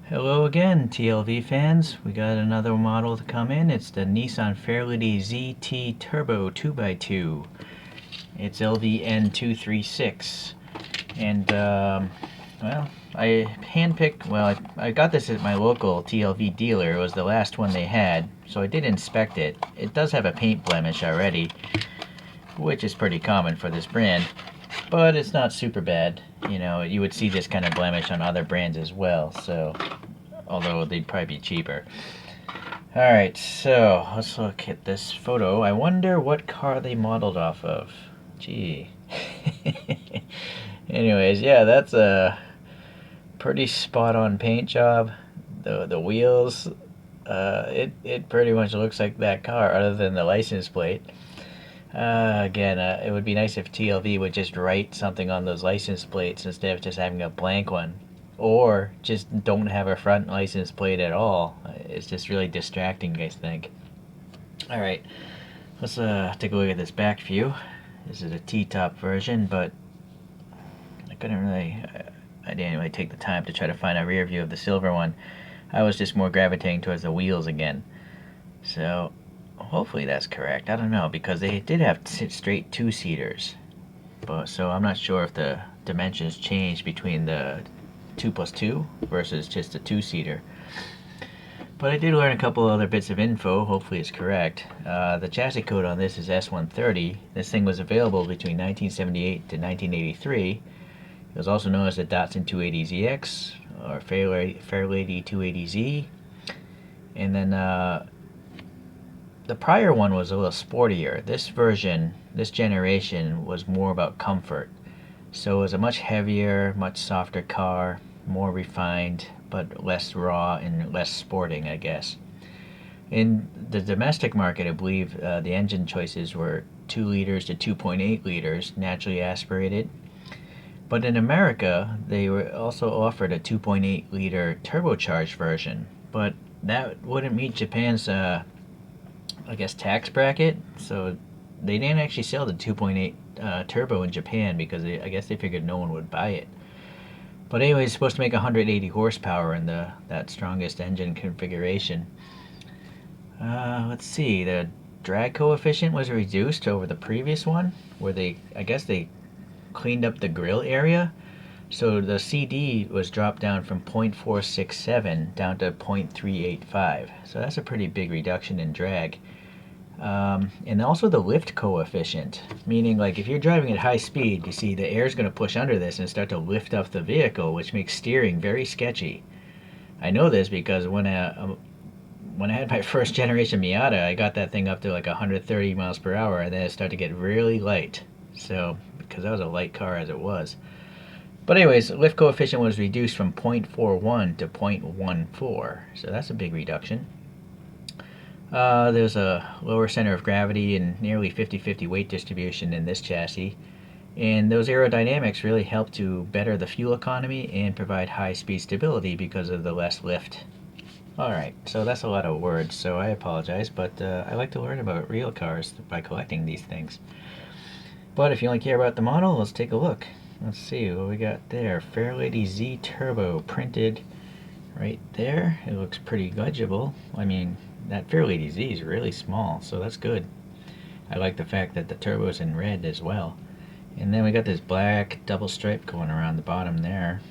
Hello again, TLV fans. We got another model to come in. It's the Nissan Fairlady ZT Turbo 2x2. It's LV-N236. And, well, I handpicked, I got this at my local TLV dealer. It was the last one they had, so I did inspect it. It does have a paint blemish already, which is pretty common for this brand, but it's not super bad. You know, you would see this kind of blemish on other brands as well, so although they'd probably be cheaper. Alright, so let's look at this photo. I wonder what car they modeled off of. Gee. Anyways, yeah, that's a pretty spot-on paint job. The wheels, it pretty much looks like that car, other than the license plate. Again, it would be nice if TLV would just write something on those license plates instead of just having a blank one. Or just don't have a front license plate at all. It's just really distracting, I think. Alright, let's take a look at this back view. This is a T-top version, but I didn't really take the time to try to find a rear view of the silver one. I was just more gravitating towards the wheels again. So, hopefully that's correct. I don't know, because they did have straight two-seaters. So I'm not sure if the dimensions changed between the 2+2 versus just a two-seater. But I did learn a couple other bits of info. Hopefully it's correct. The chassis code on this is S130. This thing was available between 1978 to 1983. It was also known as the Datsun 280ZX or Fairlady 280Z. And then the prior one was a little sportier. This version, this generation, was more about comfort. So it was a much heavier, much softer car, more refined, but less raw and less sporting, I guess. In the domestic market, I believe the engine choices were 2 liters to 2.8 liters, naturally aspirated. But in America, they were also offered a 2.8 liter turbocharged version. But that wouldn't meet Japan's, I guess, tax bracket. So they didn't actually sell the 2.8 turbo in Japan because I guess they figured no one would buy it. But anyway, it's supposed to make 180 horsepower in that strongest engine configuration. Let's see, the drag coefficient was reduced over the previous one, where I guess they cleaned up the grill area. So the CD was dropped down from 0.467 down to 0.385. So that's a pretty big reduction in drag. And also the lift coefficient, meaning like if you're driving at high speed, you see the air is going to push under this and start to lift up the vehicle, which makes steering very sketchy. I know this because when I had my first generation Miata, I got that thing up to like 130 miles per hour, and then it started to get really light. So, because that was a light car as it was. But anyways, lift coefficient was reduced from 0.41 to 0.14, so that's a big reduction. There's a lower center of gravity and nearly 50-50 weight distribution in this chassis. And those aerodynamics really help to better the fuel economy and provide high-speed stability because of the less lift. Alright, so that's a lot of words, so I apologize, but I like to learn about real cars by collecting these things. But if you only care about the model, let's take a look. Let's see what we got there. Fairlady Z Turbo printed right there. It looks pretty legible. I mean, that Fairlady Z is really small, so that's good. I like the fact that the turbo is in red as well. And then we got this black double stripe going around the bottom there.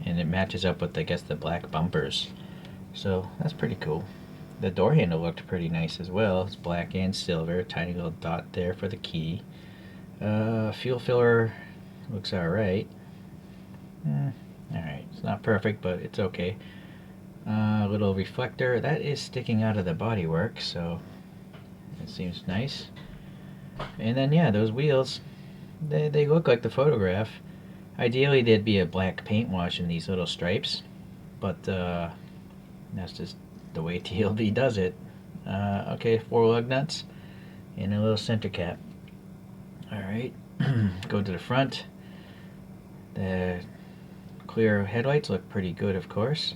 And it matches up with, I guess, the black bumpers. So that's pretty cool. The door handle looked pretty nice as well. It's black and silver. Tiny little dot there for the key. Fuel filler looks alright. Alright, it's not perfect, but it's okay. Little reflector. That is sticking out of the bodywork, so it seems nice. And then, yeah, those wheels, they look like the photograph. Ideally, there'd be a black paint wash in these little stripes, but that's just the way TLV does it. Okay, 4 lug nuts and a little center cap. Alright, go to the front. The clear headlights look pretty good, of course.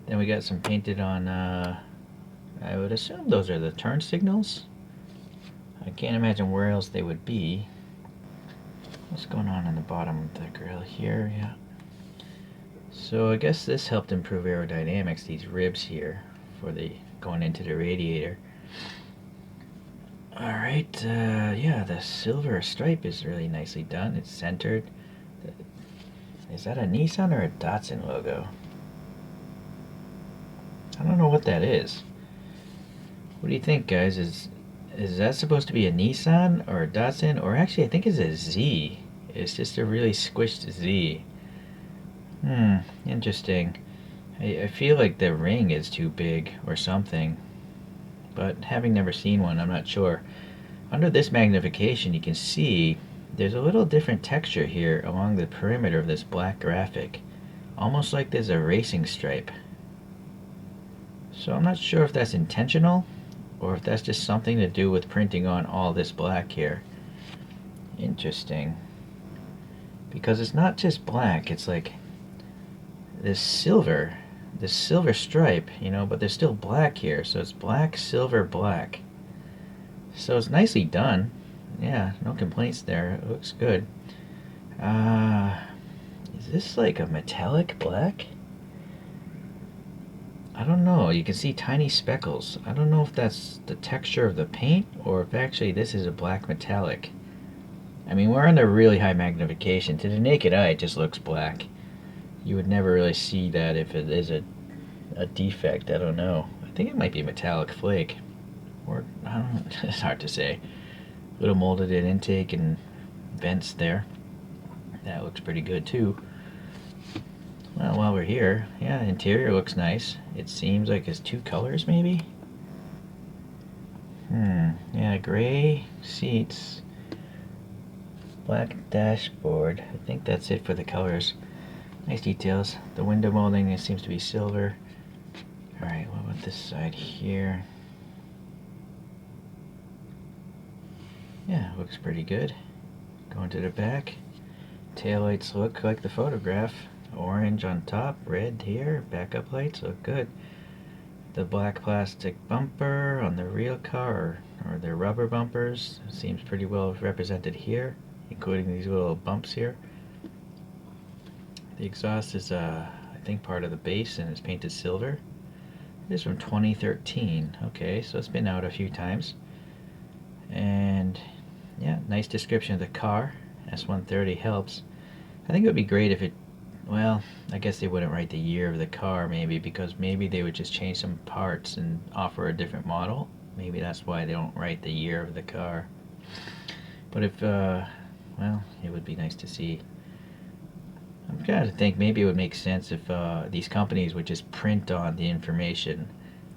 Then we got some painted on, I would assume those are the turn signals. I can't imagine where else they would be. What's going on the bottom of the grill here? Yeah. So I guess this helped improve aerodynamics, these ribs here, for the going into the radiator. Alright, yeah, the silver stripe is really nicely done. It's centered. Is that a Nissan or a Datsun logo? I don't know what that is. What do you think, guys? Is that supposed to be a Nissan or a Datsun? Or actually, I think it's a Z. It's just a really squished Z. Interesting. I feel like the ring is too big or something. But having never seen one, I'm not sure. Under this magnification, you can see there's a little different texture here along the perimeter of this black graphic. Almost like there's a racing stripe. So I'm not sure if that's intentional or if that's just something to do with printing on all this black here. Interesting. Because it's not just black, it's like this silver stripe, you know, but there's still black here. So it's black, silver, black. So it's nicely done. Yeah, no complaints there. It looks good. Is this like a metallic black? I don't know. You can see tiny speckles. I don't know if that's the texture of the paint or if actually this is a black metallic. I mean, we're under really high magnification. To the naked eye, it just looks black. You would never really see that if it is a defect. I don't know. I think it might be metallic flake. Or, I don't know. It's hard to say. A little molded in intake and vents there. That looks pretty good too. Well, while we're here, yeah, interior looks nice. It seems like it's two colors maybe? Yeah, gray seats, black dashboard. I think that's it for the colors. Nice details. The window molding, it seems to be silver. Alright, what about this side here? Yeah, looks pretty good. Going to the back. Taillights look like the photograph. Orange on top, red here. Backup lights look good. The black plastic bumper on the real car, or the rubber bumpers, seems pretty well represented here, including these little bumps here. The exhaust is, I think, part of the base and is painted silver. It is from 2013. Okay, so it's been out a few times. And yeah, nice description of the car. S130 helps. I think it would be great if it, well, I guess they wouldn't write the year of the car maybe, because maybe they would just change some parts and offer a different model. Maybe that's why they don't write the year of the car. But if, well, it would be nice to see. I'm trying to think maybe it would make sense if these companies would just print on the information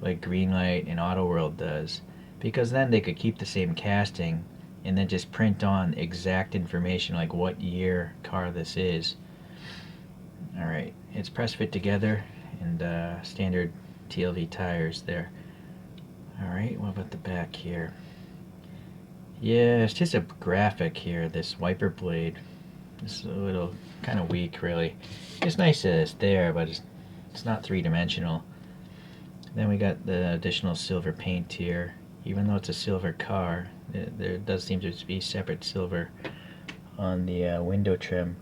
like Greenlight and AutoWorld does, because then they could keep the same casting and then just print on exact information like what year car this is. Alright, it's press fit together and standard TLV tires there. Alright, what about the back here? Yeah, it's just a graphic here, this wiper blade. It's a little kind of weak, really. It's nice that it's there, but it's not three-dimensional. Then we got the additional silver paint here. Even though it's a silver car, there does seem to be separate silver on the window trim.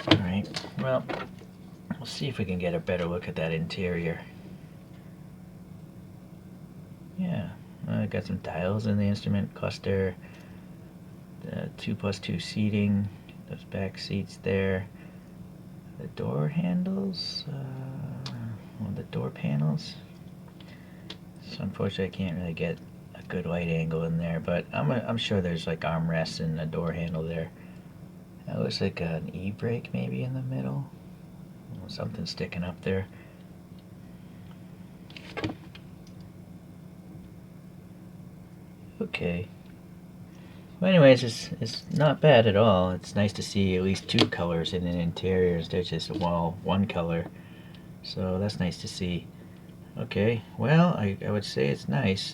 Alright, well, we'll see if we can get a better look at that interior. Yeah, got some dials in the instrument cluster, the 2+2 seating, those back seats there, the door handles, the door panels. So unfortunately I can't really get a good light angle in there, but I'm sure there's like armrests and a door handle there. That looks like an e-brake maybe in the middle. Something sticking up there. Okay. Well, anyways, it's not bad at all. It's nice to see at least two colors in the interiors. There's just, well, one color. So that's nice to see. Okay, well, I would say it's nice.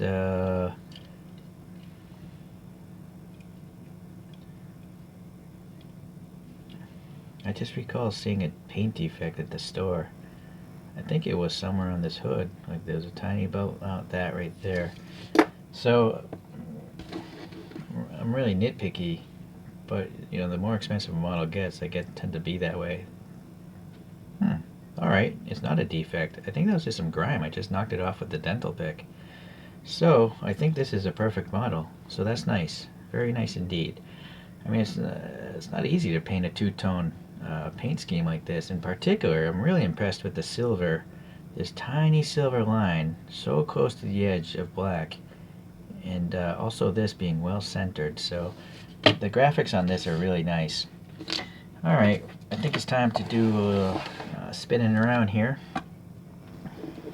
I just recall seeing a paint defect at the store. I think it was somewhere on this hood. Like there's a tiny bolt out that right there. So I'm really nitpicky, but you know, the more expensive a model gets, tend to be that way. Alright, it's not a defect. I think that was just some grime. I just knocked it off with the dental pick. So, I think this is a perfect model. So that's nice. Very nice indeed. I mean, it's not easy to paint a two-tone paint scheme like this. In particular, I'm really impressed with the silver. This tiny silver line, so close to the edge of black. And also this being well centered. So, the graphics on this are really nice. Alright, I think it's time to do a little spinning around here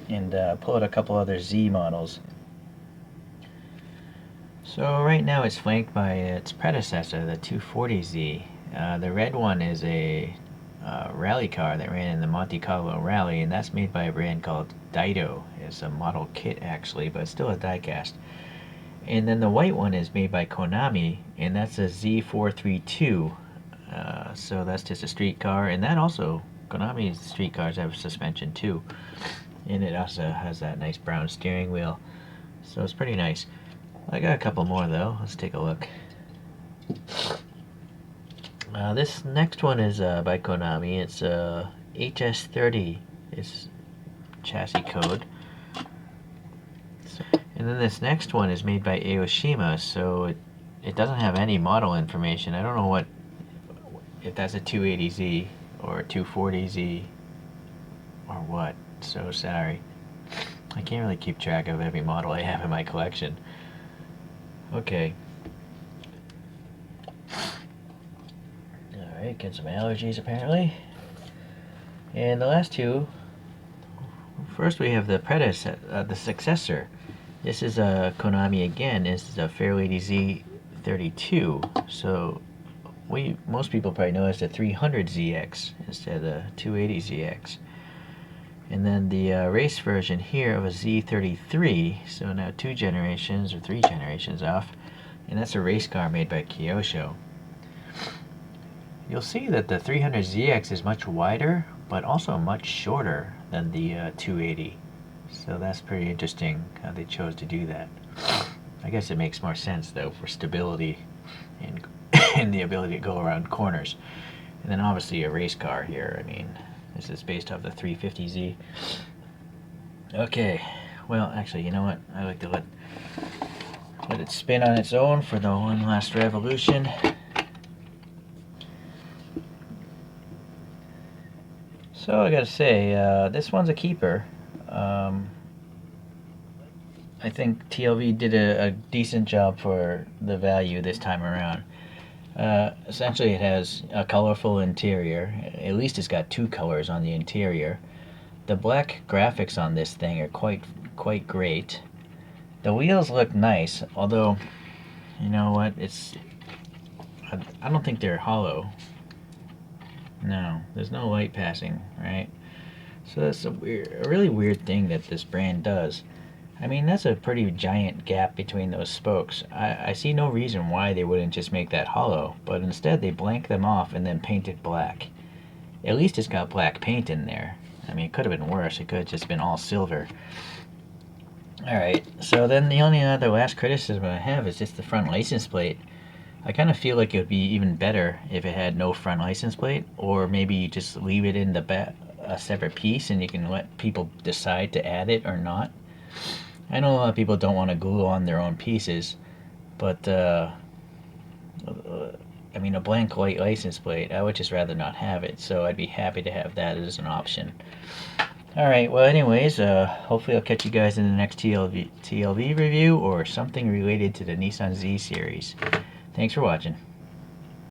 and pull out a couple other Z models. So right now it's flanked by its predecessor, the 240Z. The red one is a rally car that ran in the Monte Carlo Rally, and that's made by a brand called Dido. It's a model kit actually, but it's still a diecast. And then the white one is made by Konami, and that's a Z432. So that's just a street car, and that also, Konami's street cars have suspension too. And it also has that nice brown steering wheel. So it's pretty nice. I got a couple more though. Let's take a look. This next one is by Konami. It's HS30 is chassis code. And then this next one is made by Aoshima, so it doesn't have any model information. I don't know if that's a 280Z or a 240Z or what. So sorry. I can't really keep track of every model I have in my collection. Okay. Alright, get some allergies apparently. And the last two. First we have the successor. This is a Konami again. This is a Fairlady Z32. So most people probably know it's a 300ZX instead of the 280ZX. And then the race version here of a Z33, so now 2 generations or 3 generations off, and that's a race car made by Kyosho. You'll see that the 300ZX is much wider, but also much shorter than the 280. So that's pretty interesting how they chose to do that. I guess it makes more sense though for stability and, and the ability to go around corners. And then obviously a race car here, I mean, this is based off the 350Z. Okay, well actually, you know what? I like to let it spin on its own for the one last revolution. So I gotta say, this one's a keeper. I think TLV did a decent job for the value this time around. Essentially it has a colorful interior. At least it's got 2 colors on the interior. The black graphics on this thing are quite great. The wheels look nice, although, you know what, I don't think they're hollow. No, there's no light passing, right? So that's a really weird thing that this brand does. I mean, that's a pretty giant gap between those spokes. I see no reason why they wouldn't just make that hollow, but instead they blank them off and then paint it black. At least it's got black paint in there. I mean, it could have been worse. It could have just been all silver. Alright, so then the only other last criticism I have is just the front license plate. I kind of feel like it would be even better if it had no front license plate, or maybe you just leave it in the back, a separate piece, and you can let people decide to add it or not. I know a lot of people don't want to glue on their own pieces, but I mean, a blank white license plate, I would just rather not have it, so I'd be happy to have that as an option. Alright, well anyways, hopefully I'll catch you guys in the next TLV review or something related to the Nissan Z series. Thanks for watching.